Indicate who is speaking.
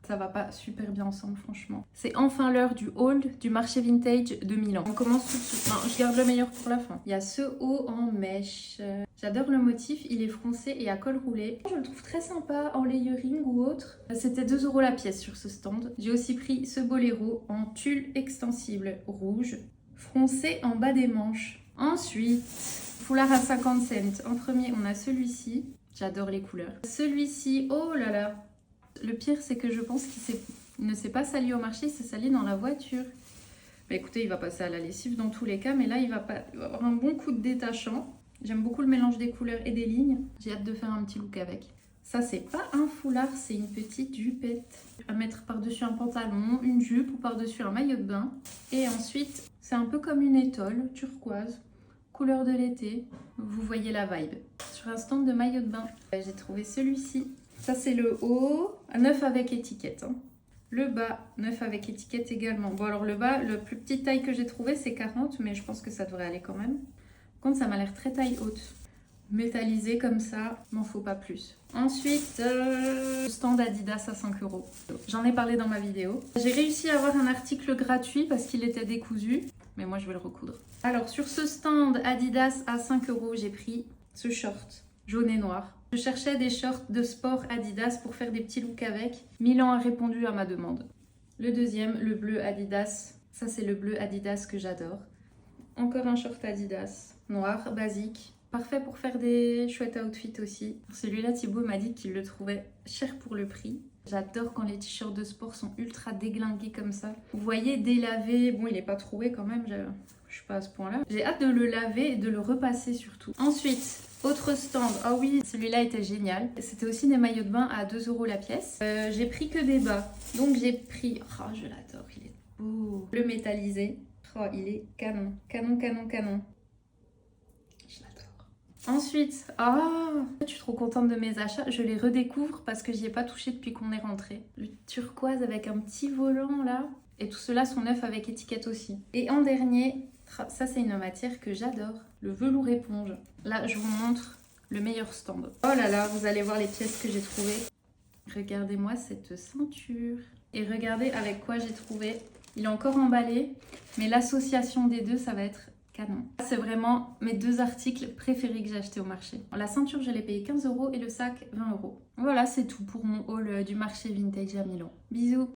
Speaker 1: Ça va pas super bien ensemble, franchement. C'est enfin l'heure du haul du marché vintage de Milan. On commence tout de suite. Non, je garde le meilleur pour la fin. Il y a ce haut en mèche. J'adore le motif, il est froncé et à col roulé. Je le trouve très sympa en layering ou autre. C'était 2 € la pièce sur ce stand. J'ai aussi pris ce boléro en tulle extensible rouge, froncé en bas des manches. Ensuite, foulard à 50 cents. En premier, on a celui-ci. J'adore les couleurs. Celui-ci, oh là là. Le pire, c'est que je pense qu'il ne s'est pas sali au marché, il s'est sali dans la voiture. Bah écoutez, il va passer à la lessive dans tous les cas, mais là, il va avoir un bon coup de détachant. J'aime beaucoup le mélange des couleurs et des lignes. J'ai hâte de faire un petit look avec. Ça, c'est pas un foulard, c'est une petite jupette. À mettre par-dessus un pantalon, une jupe ou par-dessus un maillot de bain. Et ensuite, c'est un peu comme une étole turquoise, couleur de l'été. Vous voyez la vibe. Sur un stand de maillot de bain, j'ai trouvé celui-ci. Ça, c'est le haut, neuf avec étiquette. Hein. Le bas, neuf avec étiquette également. Bon, alors le bas, le plus petite taille que j'ai trouvé, c'est 40, mais je pense que ça devrait aller quand même. Par contre, ça m'a l'air très taille haute. Métallisé comme ça, m'en faut pas plus. Ensuite, stand Adidas à 5 €. J'en ai parlé dans ma vidéo. J'ai réussi à avoir un article gratuit parce qu'il était décousu, mais moi je vais le recoudre. Alors sur ce stand Adidas à 5 €, j'ai pris ce short jaune et noir. Je cherchais des shorts de sport Adidas pour faire des petits looks avec. Milan a répondu à ma demande. Le deuxième, le bleu Adidas. Ça c'est le bleu Adidas que j'adore. Encore un short Adidas, noir, basique. Parfait pour faire des chouettes outfits aussi. Celui-là, Thibaut m'a dit qu'il le trouvait cher pour le prix. J'adore quand les t-shirts de sport sont ultra déglingués comme ça. Vous voyez, délavé. Bon, il est pas troué quand même, je suis pas à ce point-là. J'ai hâte de le laver et de le repasser surtout. Ensuite, autre stand. Ah oui, celui-là était génial. C'était aussi des maillots de bain à 2 € la pièce. J'ai pris que des bas. Donc j'ai pris... Oh, je l'adore, il est beau. Le métallisé. Oh, il est canon. Canon, canon, canon. Je l'adore. Ensuite, je suis trop contente de mes achats. Je les redécouvre parce que j'y ai pas touché depuis qu'on est rentré. Le turquoise avec un petit volant là. Et tout cela sont neufs avec étiquette aussi. Et en dernier, ça c'est une matière que j'adore. Le velours éponge. Là, je vous montre le meilleur stand. Oh là là, vous allez voir les pièces que j'ai trouvées. Regardez-moi cette ceinture. Et regardez avec quoi j'ai trouvé. Il est encore emballé, mais l'association des deux, ça va être canon. C'est vraiment mes 2 articles préférés que j'ai achetés au marché. La ceinture, je l'ai payé 15 € et le sac, 20 €. Voilà, c'est tout pour mon haul du marché vintage à Milan. Bisous!